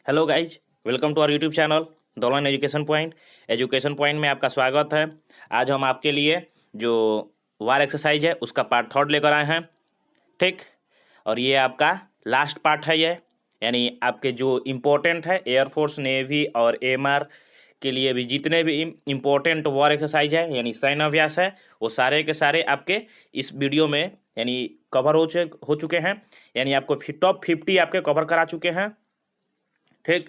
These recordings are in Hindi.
Hello guys, welcome to our YouTube channel Dolan education point. Education point में आपका स्वागत है। आज हम आपके लिए जो वार एक्सरसाइज है उसका पार्ट थर्ड लेकर आए हैं। ठीक, और ये आपका लास्ट पार्ट है ये, यानी आपके जो इम्पोर्टेंट है एयरफोर्स, नेवी और एएमआर के लिए भी जितने भी इम्पोर्टेंट वार एक्सरसाइज है यानी सैन्य अभ्यास है, वो सारे के सारे आपके इस वीडियो में यानी कवर हो चुके हैं। यानी आपको टॉप 50 आपके कवर करा चुके हैं। ठीक,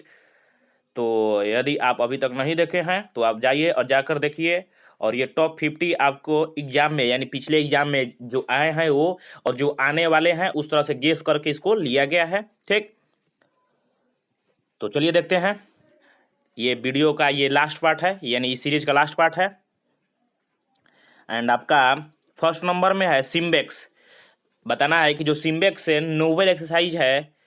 तो यदि आप अभी तक नहीं देखे हैं तो आप जाइए और जाकर देखिए। और ये टॉप 50 आपको एग्जाम में यानी पिछले एग्जाम में जो आए हैं वो और जो आने वाले हैं उस तरह से गेस करके इसको लिया गया है। ठीक, तो चलिए देखते हैं। ये वीडियो का ये लास्ट पार्ट है, यानी इस सीरीज का लास्ट पार्ट है। एंड आपका फर्स्ट नंबर में है सिम्बेक्स। बताना है कि जो सिम्बेक्स से नोवेल एक्सरसाइज है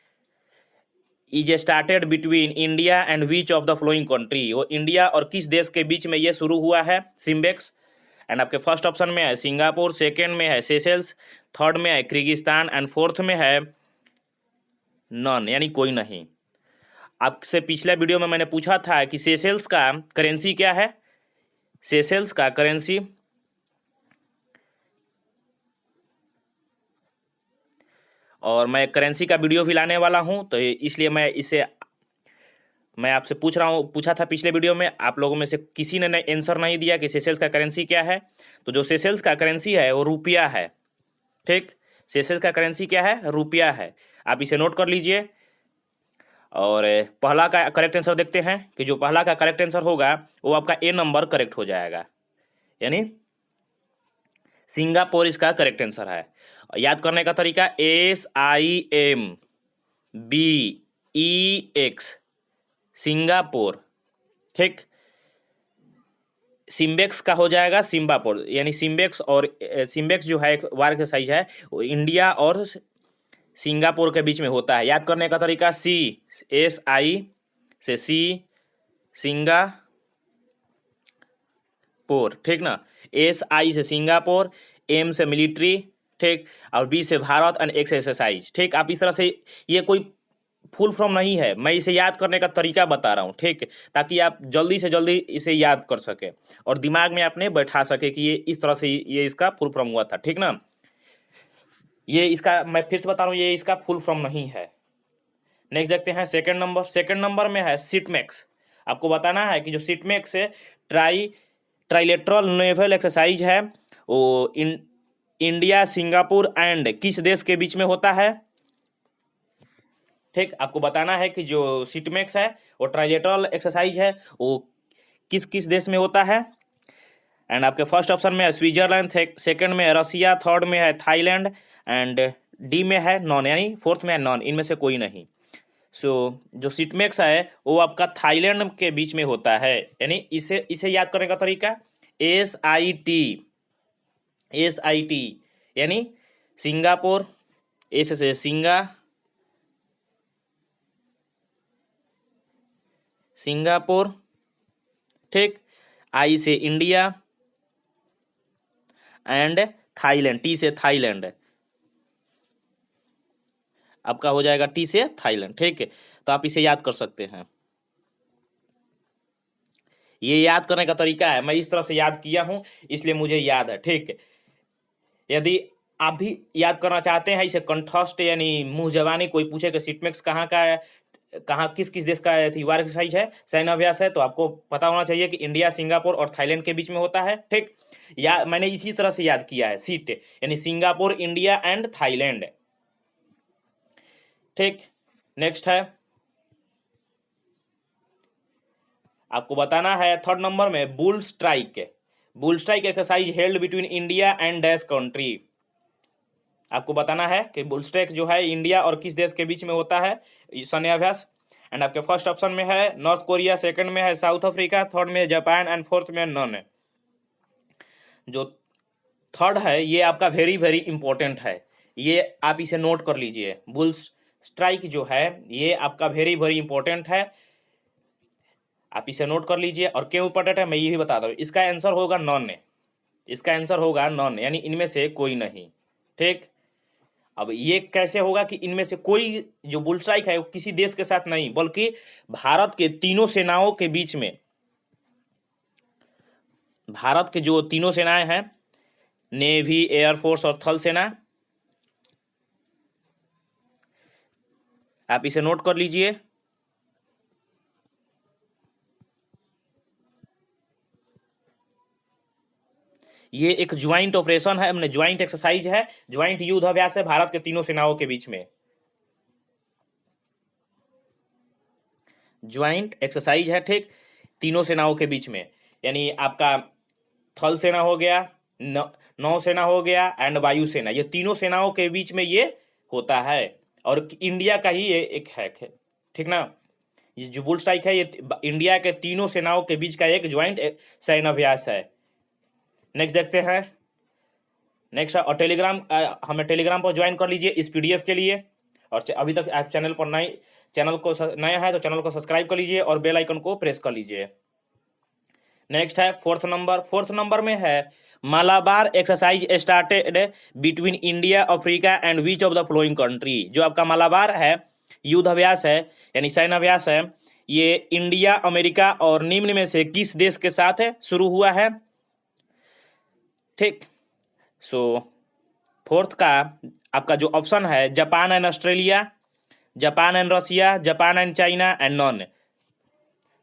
is started between India and which of the flowing country. वो इंडिया और किस देश के बीच में ये शुरू हुआ है सिम्बेक्स। एंड आपके फर्स्ट ऑप्शन में है सिंगापुर, सेकेंड में है सेशेल्स, थर्ड में है किर्गिस्तान एंड फोर्थ में है नॉन यानी कोई नहीं। आपसे पिछले वीडियो में मैंने पूछा था कि सेशेल्स का करेंसी क्या है। सेशेल्स का करेंसी और मैं करेंसी का वीडियो भी लाने वाला हूं, तो इसलिए मैं आपसे पूछा था पिछले वीडियो में। आप लोगों में से किसी ने आंसर नहीं दिया कि सेशेल्स का करेंसी क्या है। तो जो सेशेल्स का करेंसी है वो रुपया है। ठीक, सेशेल्स का करेंसी क्या है? रुपया है। आप इसे नोट कर लीजिए। और पहला का करेक्ट आंसर देखते हैं कि जो पहला का करेक्ट आंसर होगा वो आपका ए नंबर करेक्ट हो जाएगा, यानी सिंगापुर इसका करेक्ट आंसर है। याद करने का तरीका SIMBEX सिंगापुर। ठीक, सिम्बेक्स का हो जाएगा सिम्बापुर, यानी सिम्बेक्स और सिम्बेक्स जो है एक वार का साइज है वो इंडिया और सिंगापुर के बीच में होता है। याद करने का तरीका SI से सिंगापुर। ठीक ना, SI से सिंगापुर, M से मिलिट्री, ठीक, और B से भारत एंड X से एक्सरसाइज। ठीक, आप इस तरह से, ये कोई फुल फॉर्म नहीं है, मैं इसे याद करने का तरीका बता रहा हूँ। ठीक, ताकि आप जल्दी से जल्दी इसे याद कर सके और दिमाग में आपने बैठा सके कि ये इस तरह से ये इसका फुल फॉर्म हुआ था। ठीक ना, ये इसका मैं फिर से बता रहा हूँ, ये इसका फुल फॉर्म नहीं है। नेक्स्ट देखते हैं सेकंड नंबर। सेकंड नंबर में है सिटमैक्स। आपको बताना है कि जो सिटमैक्स है ट्राइलेटरल नेवल एक्सरसाइज है वो इंडिया, सिंगापुर एंड किस देश के बीच में होता है। ठीक, आपको बताना है कि जो सिटमैक्स है वो ट्राइलेटरल एक्सरसाइज है वो किस किस देश में होता है। एंड आपके फर्स्ट ऑप्शन में है स्विट्जरलैंड, सेकंड में है रसिया, थर्ड में है थाईलैंड एंड डी में है नॉन, यानी फोर्थ में है नॉन, इनमें से कोई नहीं। सो जो सिटमैक्स है वो आपका थाईलैंड के बीच में होता है। यानी इसे इसे याद करने का तरीका SIT यानी सिंगापुर, एस से सिंगापुर, ठीक, I से इंडिया एंड थाईलैंड, T से थाईलैंड। आपका हो जाएगा T से थाईलैंड। ठीक है, तो आप इसे याद कर सकते हैं। ये याद करने का तरीका है, मैं इस तरह से याद किया हूं इसलिए मुझे याद है। ठीक है, यदि आप भी याद करना चाहते हैं इसे कंठस्थ यानी मुंह जबानी, कोई पूछे कि सिटमैक्स कहाँ का है, कहाँ किस किस देश का वार एक्सरसाइज है, सैन्य अभ्यास है, तो आपको पता होना चाहिए कि इंडिया, सिंगापुर और थाईलैंड के बीच में होता है। ठीक, या मैंने इसी तरह से याद किया है, सीट यानी सिंगापुर, इंडिया एंड थाईलैंड। ठीक, नेक्स्ट है आपको बताना है थर्ड नंबर में bull strike. Bull strike exercise held between India and dash country. आपको बताना है कि बुल स्ट्राइक जो है इंडिया और किस देश के बीच में होता है सैन्य अभ्यास। एंड आपके फर्स्ट ऑप्शन में है नॉर्थ कोरिया, सेकंड में है साउथ अफ्रीका, थर्ड में जापान एंड फोर्थ में नॉन है। जो थर्ड है ये आपका वेरी वेरी इंपॉर्टेंट है, ये आप इसे नोट कर लीजिए। बुल स्ट्राइक जो है ये आपका वेरी वेरी इंपॉर्टेंट है, आप इसे नोट कर लीजिए। और क्यों इंपॉर्टेंट है मैं ये भी बताता हूँ। इसका आंसर होगा नॉन, इसका आंसर होगा नॉन, यानी इनमें से कोई नहीं। ठीक, अब ये कैसे होगा कि इनमें से कोई जो बुल स्ट्राइक है वो किसी देश के साथ नहीं, बल्कि भारत के तीनों सेनाओं के बीच में, भारत के जो तीनों सेनाएं हैं, नेवी, एयरफोर्स और थल सेना, आप इसे नोट कर लीजिए। ये एक ज्वाइंट ऑपरेशन है, हमने ज्वाइंट एक्सरसाइज है, ज्वाइंट युद्ध अभ्यास है भारत के तीनों सेनाओं के बीच में। ज्वाइंट एक्सरसाइज है, ठीक, तीनों सेनाओं के बीच में, यानी आपका थल सेना हो गया, नौसेना हो गया एंड वायुसेना, ये तीनों सेनाओं के बीच में ये होता है, और इंडिया का ही ये एक है, ठीक ना। ये जो बुल स्ट्राइक है ये इंडिया के तीनों सेनाओं के बीच का एक ज्वाइंट सैन्य अभ्यास है। नेक्स्ट देखते हैं। नेक्स्ट, और टेलीग्राम, हमें टेलीग्राम पर ज्वाइन कर लीजिए इस पीडीएफ के लिए। और अभी तक आप चैनल पर नया है तो चैनल को सब्सक्राइब कर लीजिए और बेल आइकन को प्रेस कर लीजिए। नेक्स्ट है फोर्थ नंबर में है Malabar exercise started between India, Africa and which of the flowing country. जो आपका मालाबार है युद्ध अभ्यास है, यानी सैन्य अभ्यास है, ये इंडिया, अमेरिका और निम्न में से किस देश के साथ शुरू हुआ है, ठीक। सो फोर्थ का आपका जो ऑप्शन है Japan and Australia, Japan and Russia, Japan and China and none.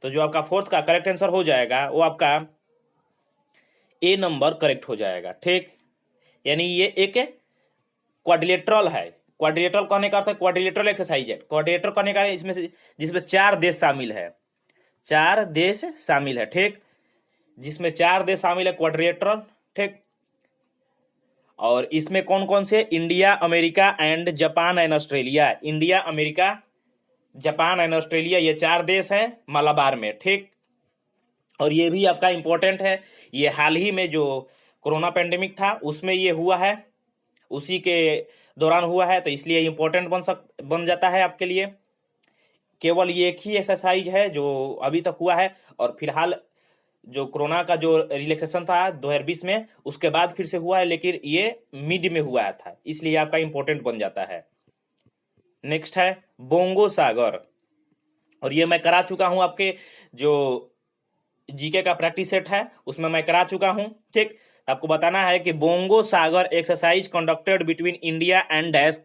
तो जो आपका फोर्थ का करेक्ट आंसर हो जाएगा वो आपका ए नंबर करेक्ट हो जाएगा, ठीक। यानी ये एक क्वाड्रिलेटरल है। क्वाड्रिलेटरल कहने का अर्थ है क्वाड्रिलेटरल एक्सरसाइज है। क्वाड्रिलेटरल कहने का इसमें से जिसमें 4 देश शामिल है, 4 देश शामिल है, ठीक, जिसमें 4 देश शामिल है क्वाड्रिलेटरल, ठीक। और इसमें कौन कौन से, India, America and Japan and Australia. India, America, Japan and Australia, ये 4 देश हैं मालाबार में, ठीक। और ये भी आपका इंपॉर्टेंट है, ये हाल ही में जो कोरोना पेंडेमिक था उसमें ये हुआ है, उसी के दौरान हुआ है, तो इसलिए इंपॉर्टेंट बन जाता है आपके लिए। केवल ये एक ही एक्सरसाइज है जो अभी तक हुआ है, और फिलहाल जो कोरोना का जो रिलैक्सेशन था 2020 में, उसके बाद फिर से हुआ है, लेकिन ये मिड में हुआ था, इसलिए आपका इंपॉर्टेंट बन जाता है। नेक्स्ट है बोंगो सागर, और ये मैं करा चुका हूं, आपके जो जीके का प्रैक्टिस सेट है उसमें मैं करा चुका हूं, ठीक। आपको बताना है कि bongo Sagar exercise conducted between India and dash.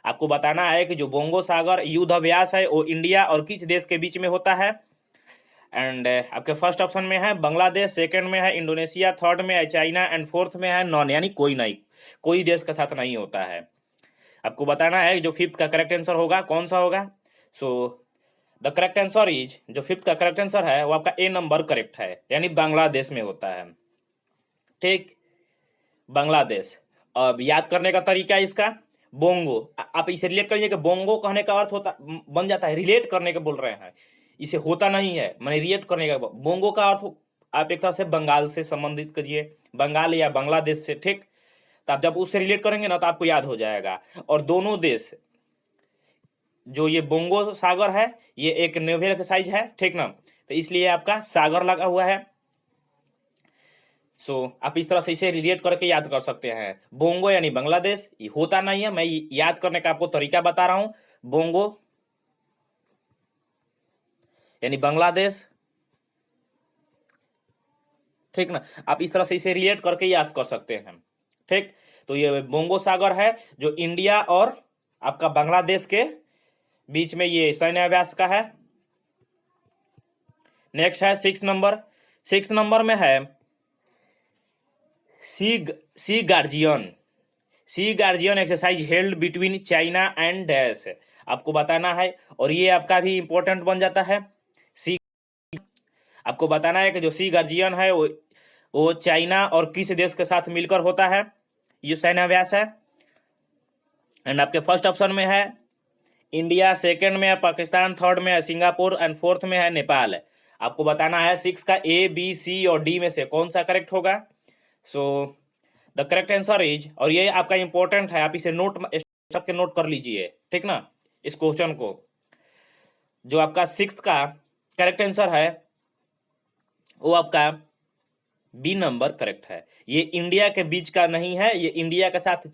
आपको बताना है कि जो बोंगो सागर युद्ध अभ्यास है वो इंडिया और किस देश के बीच में होता है। एंड आपके फर्स्ट ऑप्शन में है बांग्लादेश, सेकंड में है इंडोनेशिया, थर्ड में है चाइना एंड फोर्थ में है नॉन, यानी कोई नहीं, कोई देश के साथ नहीं होता है। आपको बताना है जो फिफ्थ का करेक्ट आंसर होगा कौन सा होगा। So the correct answer is, जो फिफ्थ का करेक्ट आंसर है वो आपका ए नंबर करेक्ट है, यानी बांग्लादेश में होता है, ठीक, बांग्लादेश। अब याद करने का तरीका इसका, बोंगो, आप इसे रिलेट करिए कि बोंगो कहने का अर्थ होता बन जाता है, रिलेट करने के बोल रहे हैं, इसे होता नहीं है, मैंने रिलेट करने का। बोंगो का अर्थ आप एक तरह से बंगाल से संबंधित करिए, बंगाल या बांग्लादेश से, ठीक। तो आप जब उससे रिलेट करेंगे ना तो आपको याद हो जाएगा। और दोनों देश, जो ये बोंगो सागर है ये एक नेवल एक्सरसाइज है, ठीक ना, तो इसलिए आपका सागर लगा हुआ है। सो आप इस तरह से इसे रिलेट करके याद कर सकते हैं। बोंगो यानी बांग्लादेश, ये होता नहीं है, मैं याद करने का आपको तरीका बता रहा हूं। बोंगो यानी बांग्लादेश, ठीक ना, आप इस तरह से इसे रिलेट करके याद कर सकते हैं, ठीक। तो ये बोंगो सागर है जो इंडिया और आपका बांग्लादेश के बीच में ये सैन्य अभ्यास का है। नेक्स्ट है 6 नंबर में है Sea Guardian, Sea Guardian exercise held between China and dash. आपको बताना है, और ये आपका भी इंपॉर्टेंट बन जाता है। सी, आपको बताना है कि जो सी गार्जियन है वो चाइना और किस देश के साथ मिलकर होता है, ये सैन्य अभ्यास है। एंड आपके फर्स्ट ऑप्शन में है इंडिया, सेकंड में है पाकिस्तान, थर्ड में है सिंगापुर एंड फोर्थ में है नेपाल। आपको बताना है 6 का ए, बी, सी और डी में से कौन सा करेक्ट होगा। So the correct answer is, और ये आपका इंपॉर्टेंट है, आप इसे नोट कर लीजिए, ठीक ना, इस क्वेश्चन को। जो आपका 6 का करेक्ट आंसर है वो आपका बी नंबर करेक्ट है। ये इंडिया के बीच का नहीं है, ये इंडिया के साथ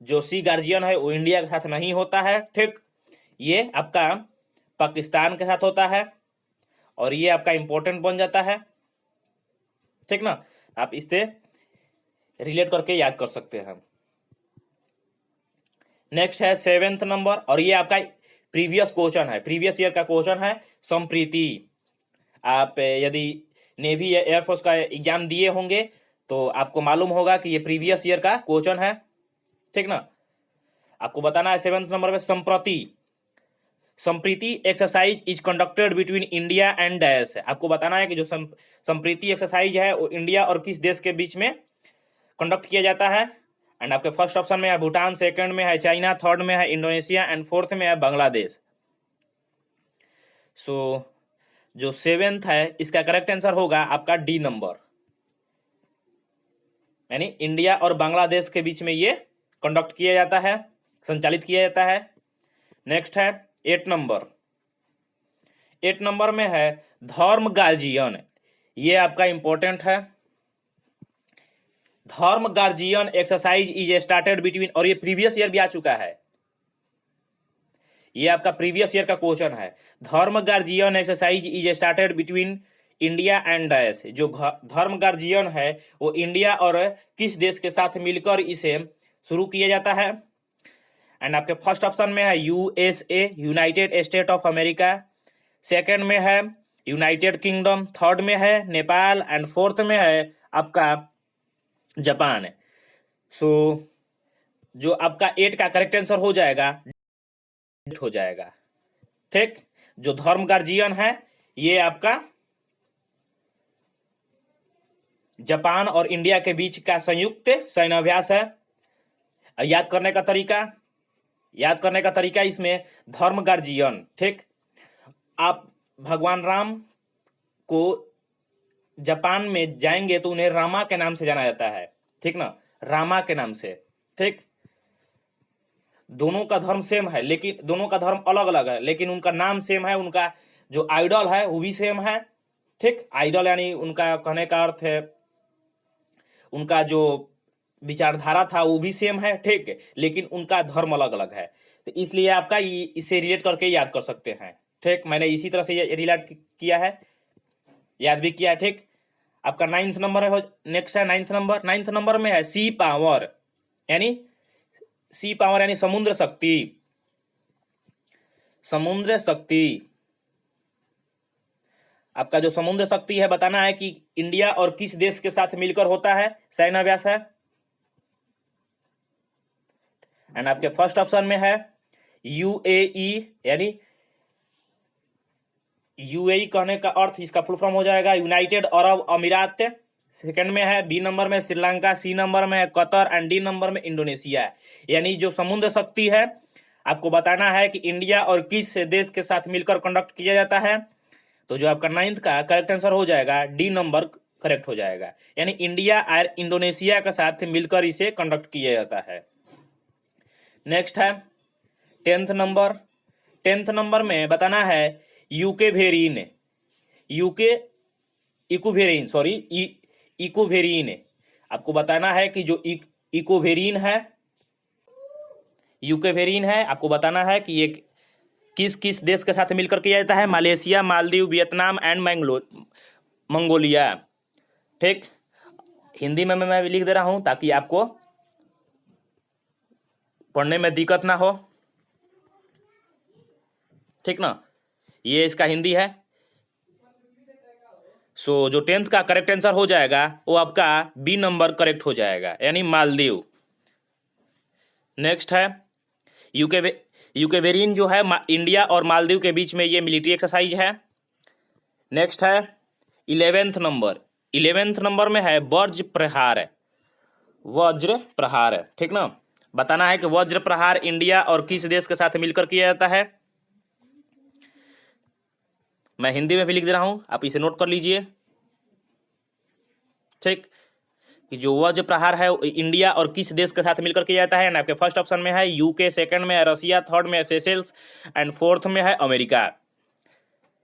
जो सी गार्जियन है वो इंडिया के साथ नहीं होता है, ठीक। ये आपका पाकिस्तान के साथ होता है और ये आपका इंपॉर्टेंट बन जाता है, ठीक ना। आप इससे रिलेट करके याद कर सकते हैं। नेक्स्ट है 7th नंबर, और ये आपका प्रीवियस क्वेश्चन है, प्रीवियस ईयर का क्वेश्चन है। संप्रीति, आप यदि नेवी या एयरफोर्स का एग्जाम दिए होंगे तो आपको मालूम होगा कि ये प्रीवियस ईयर का क्वेश्चन है, ठीक ना। आपको बताना है 7th नंबर में संप्रति, Sampriti exercise is conducted between India and dash है। आपको बताना है कि जो संप्रीति एक्सरसाइज है वो इंडिया और किस देश के बीच में कंडक्ट किया जाता है। एंड आपके फर्स्ट ऑप्शन में है भूटान, सेकंड में है चाइना, थर्ड में है इंडोनेशिया एंड फोर्थ में है बांग्लादेश। सो जो 7th है इसका करेक्ट आंसर होगा आपका डी नंबर, यानी इंडिया और बांग्लादेश के बीच में ये कंडक्ट किया जाता है, संचालित किया जाता है। नेक्स्ट है 8 नंबर, 8 नंबर में है धर्म गार्जियन, ये आपका इंपॉर्टेंट है। धर्म guardian exercise is started between, और ये प्रीवियस ईयर भी आ चुका है, ये आपका प्रीवियस ईयर का क्वेश्चन है। धर्म guardian exercise is started between India and dash. जो धर्म गार्जियन है वो इंडिया और किस देश के साथ मिलकर इसे शुरू किया जाता है। एंड आपके फर्स्ट ऑप्शन में है USA, United state of America, second में है यूनाइटेड किंगडम, थर्ड में है नेपाल एंड फोर्थ में है आपका जापान। सो जो आपका 8 का करेक्ट आंसर हो जाएगा, ठीक। जो धर्म गार्जियन है ये आपका जापान और इंडिया के बीच का संयुक्त सैन्याभ्यास है। याद करने का तरीका इसमें धर्म गार्जियन, ठीक। आप भगवान राम को जापान में जाएंगे तो उन्हें रामा के नाम से जाना जाता है, ठीक ना, रामा के नाम से, ठीक। दोनों का धर्म सेम है लेकिन दोनों का धर्म अलग अलग है, लेकिन उनका नाम सेम है, उनका जो आइडल है वो भी सेम है, ठीक। आइडल यानी उनका कहने का अर्थ है उनका जो विचारधारा था वो भी सेम है, ठीक, लेकिन उनका धर्म अलग अलग है। तो इसलिए आपका इसे रिलेट करके याद कर सकते हैं, ठीक। मैंने इसी तरह से रिलेट किया है, याद भी किया है, ठीक। आपका 9th नंबर है, नेक्स्ट है 9th नंबर। 9th नंबर में है सी पावर, यानी समुद्र शक्ति, समुद्र शक्ति। आपका जो समुद्र शक्ति है बताना है कि इंडिया और किस देश के साथ मिलकर होता है, सैन्याभ्यास है। एंड आपके फर्स्ट ऑप्शन में है यूएई, यानी यूएई कहने का अर्थ इसका फुल फॉर्म हो जाएगा यूनाइटेड अरब अमीरात। सेकंड में है, बी नंबर में श्रीलंका, सी नंबर में है कतर एंड डी नंबर में इंडोनेशिया। यानी जो समुद्र शक्ति है आपको बताना है कि इंडिया और किस देश के साथ मिलकर कंडक्ट किया जाता है। तो जो आपका 9th का करेक्ट आंसर हो जाएगा डी नंबर करेक्ट हो जाएगा, यानी इंडिया और इंडोनेशिया के साथ मिलकर इसे कंडक्ट किया जाता है। नेक्स्ट है 10th नंबर। 10th नंबर में बताना है यूकेवेरिन, इकोवेरिन। आपको बताना है कि जो इकोवेरिन है, यूकेवेरिन है, आपको बताना है कि ये किस किस देश के साथ मिलकर किया जाता है। Malaysia, Maldives, Vietnam and Mongolia, ठीक। हिंदी में मैं लिख दे रहा हूं ताकि आपको पढ़ने में दिक्कत ना हो, ठीक ना। ये इसका हिंदी है। सो जो 10th का करेक्ट आंसर हो जाएगा वो आपका बी नंबर करेक्ट हो जाएगा, यानी मालदीव। नेक्स्ट है यूकेवेरिन जो है इंडिया और मालदीव के बीच में ये मिलिट्री एक्सरसाइज है। नेक्स्ट है 11th नंबर। 11th नंबर में है वज्र प्रहार, ठीक ना। बताना है कि वज्र प्रहार इंडिया और किस देश के साथ मिलकर किया जाता है। मैं हिंदी में भी लिख दे रहा हूं, आप इसे नोट कर लीजिए, ठीक। कि जो वज्र प्रहार है इंडिया और किस देश के साथ मिलकर किया जाता है। आपके फर्स्ट ऑप्शन में है यूके, सेकंड में है रसिया, थर्ड में है सेशेल्स एंड फोर्थ में है अमेरिका,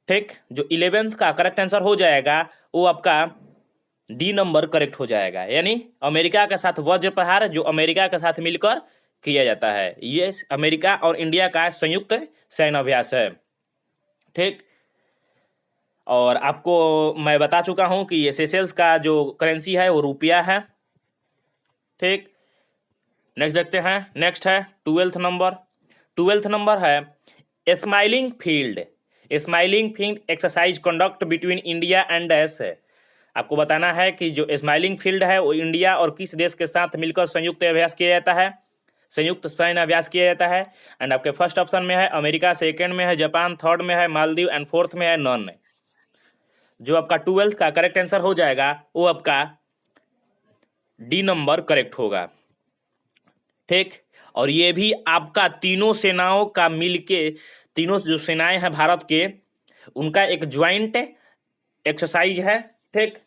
ठीक। जो 11th का करेक्ट आंसर हो जाएगा वो आपका डी नंबर करेक्ट हो जाएगा, यानी अमेरिका के साथ वज्र प्रहार जो अमेरिका के साथ मिलकर किया जाता है। ये अमेरिका और इंडिया का संयुक्त सैन्य अभ्यास है। ठीक, और आपको मैं बता चुका हूं कि ये सेशेल्स का जो करेंसी है वो रुपया है। ठीक, नेक्स्ट देखते हैं। नेक्स्ट है 12th नंबर। 12th नंबर है smiling field. Smiling field exercise conduct between India and dash है। आपको बताना है कि जो स्माइलिंग फील्ड है वो इंडिया और किस देश के साथ मिलकर संयुक्त अभ्यास किया जाता है, संयुक्त सैन्य अभ्यास किया जाता है। एंड आपके फर्स्ट ऑप्शन में है अमेरिका, सेकंड में है जापान, थर्ड में है मालदीव एंड फोर्थ में है नॉन। जो आपका 12th का करेक्ट आंसर हो जाएगा वो आपका डी नंबर करेक्ट होगा। ठीक, और ये भी आपका तीनों सेनाओं का मिलके, तीनों जो सेनाएं हैं भारत के, उनका एक ज्वाइंट एक्सरसाइज है। ठीक,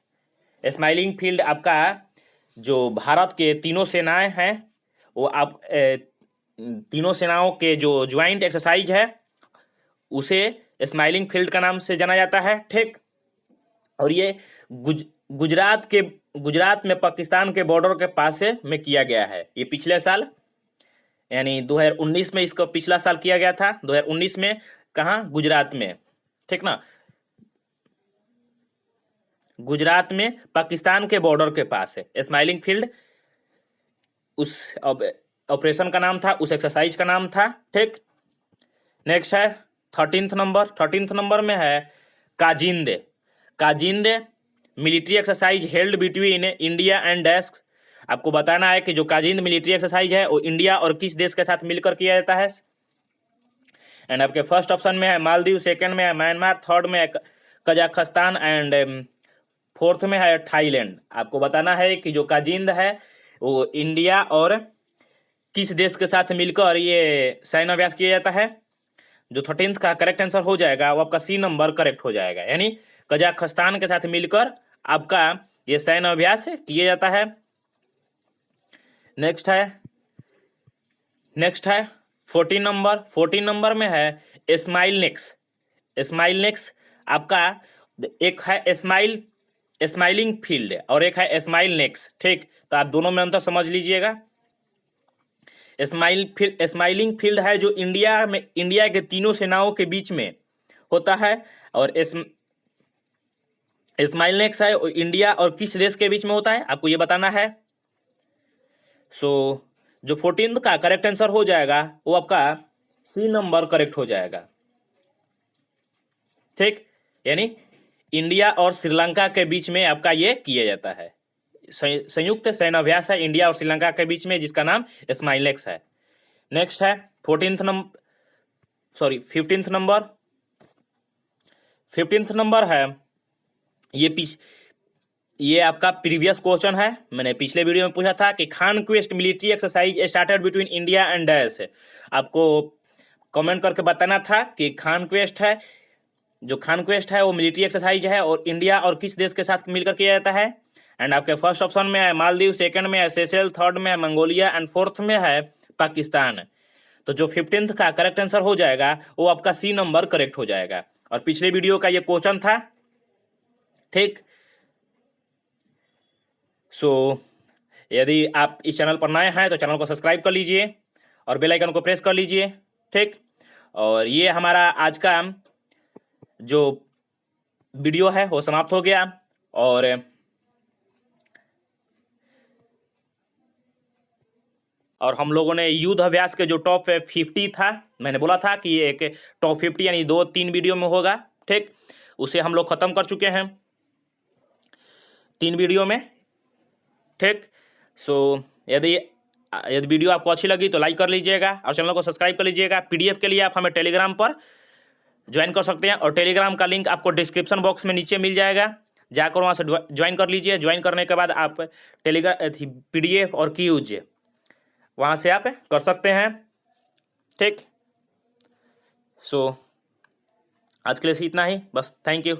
स्माइलिंग फील्ड आपका जो भारत के तीनों सेनाएं हैं वो आप तीनों सेनाओं के जो ज्वाइंट एक्सरसाइज है उसे स्माइलिंग फील्ड का नाम से जाना जाता है। ठीक, और ये गुजरात में पाकिस्तान के बॉर्डर के पास में किया गया है। ये पिछले साल यानी 2019 में इसको पिछला साल किया गया था। 2019 में कहाँ? गुजरात में। ठीक ना, गुजरात में पाकिस्तान के बॉर्डर के पास है स्माइलिंग फील्ड। उस ऑपरेशन का नाम था, उस एक्सरसाइज का नाम था। ठीक, नेक्स्ट है 13th नंबर। 13th नंबर में है Kazind. Kazind military exercise held between India and dash. आपको बताना है कि जो काजिंद मिलिट्री एक्सरसाइज है वो इंडिया और किस देश के साथ मिलकर किया जाता है। एंड आपके फर्स्ट ऑप्शन में है मालदीव, सेकंड में है म्यांमार, थर्ड में है कजाकिस्तान एंड फोर्थ में है थाईलैंड। आपको बताना है कि जो काजिंद है वो इंडिया और किस देश के साथ मिलकर ये सैन्य अभ्यास किया जाता है। जो 13th का करेक्ट आंसर हो जाएगा वो आपका सी नंबर करेक्ट हो जाएगा, यानी कजाकिस्तान के साथ मिलकर आपका ये सैन्य अभ्यास किया जाता है। नेक्स्ट है 14 नंबर। 14 नंबर में है स्माइलनेक्स। स्माइलनेक्स आपका एक है स्माइलिंग फील्ड और एक है स्माइलनेक्स। ठीक, तो आप दोनों में अंतर समझ लीजिएगा। स्माइलिंग फील्ड है जो इंडिया के तीनों सेनाओं के बीच में होता है, और स्माइलनेक्स है इंडिया और किस देश के बीच में होता है आपको ये बताना है। सो जो 14th का करेक्ट आंसर हो जाएगा वो आपका सी नंबर करेक्ट हो जाएगा। ठीक, यानी इंडिया और श्रीलंका के बीच में आपका ये किया जाता है, संयुक्त सैन्य अभ्यास है इंडिया और श्रीलंका के बीच में, जिसका नाम स्माइलनेक्स है। नेक्स्ट है 15th नंबर। 15th नंबर है ये आपका प्रीवियस क्वेश्चन है। मैंने पिछले वीडियो में पूछा था कि Khan quest military exercise started between India and dash. आपको कमेंट करके बताना था कि खान क्वेस्ट है, जो खान क्वेस्ट है वो मिलिट्री एक्सरसाइज है और इंडिया और किस देश के साथ मिलकर किया जाता है। एंड आपके फर्स्ट ऑप्शन में है मालदीव, सेकंड में है सेशेल, थर्ड में है मंगोलिया एंड फोर्थ में है पाकिस्तान। तो जो 15th का करेक्ट आंसर हो जाएगा वो आपका सी नंबर करेक्ट हो जाएगा, और पिछले वीडियो का ये क्वेश्चन था। ठीक, सो यदि आप इस चैनल पर नए हैं तो चैनल को सब्सक्राइब कर लीजिए और बेल आइकन को प्रेस कर लीजिए। ठीक, और ये हमारा आज का जो वीडियो है वो समाप्त हो गया। और हम लोगों ने युद्ध अभ्यास के जो टॉप 50 था, मैंने बोला था कि ये एक टॉप 50 यानी 2-3 वीडियो में होगा। ठीक, उसे हम लोग खत्म कर चुके हैं 3 वीडियो में। ठीक, सो यदि वीडियो आपको अच्छी लगी तो लाइक कर लीजिएगा और चैनल को सब्सक्राइब कर लीजिएगा। पीडीएफ के लिए आप हमें टेलीग्राम पर ज्वाइन कर सकते हैं, और टेलीग्राम का लिंक आपको डिस्क्रिप्शन बॉक्स में नीचे मिल जाएगा, जाकर वहाँ से ज्वाइन कर लीजिए। ज्वाइन करने के बाद आप पीडीएफ और क्यूज वहाँ से आप कर सकते हैं। ठीक, सो आज के लिए इतना ही बस। Thank you.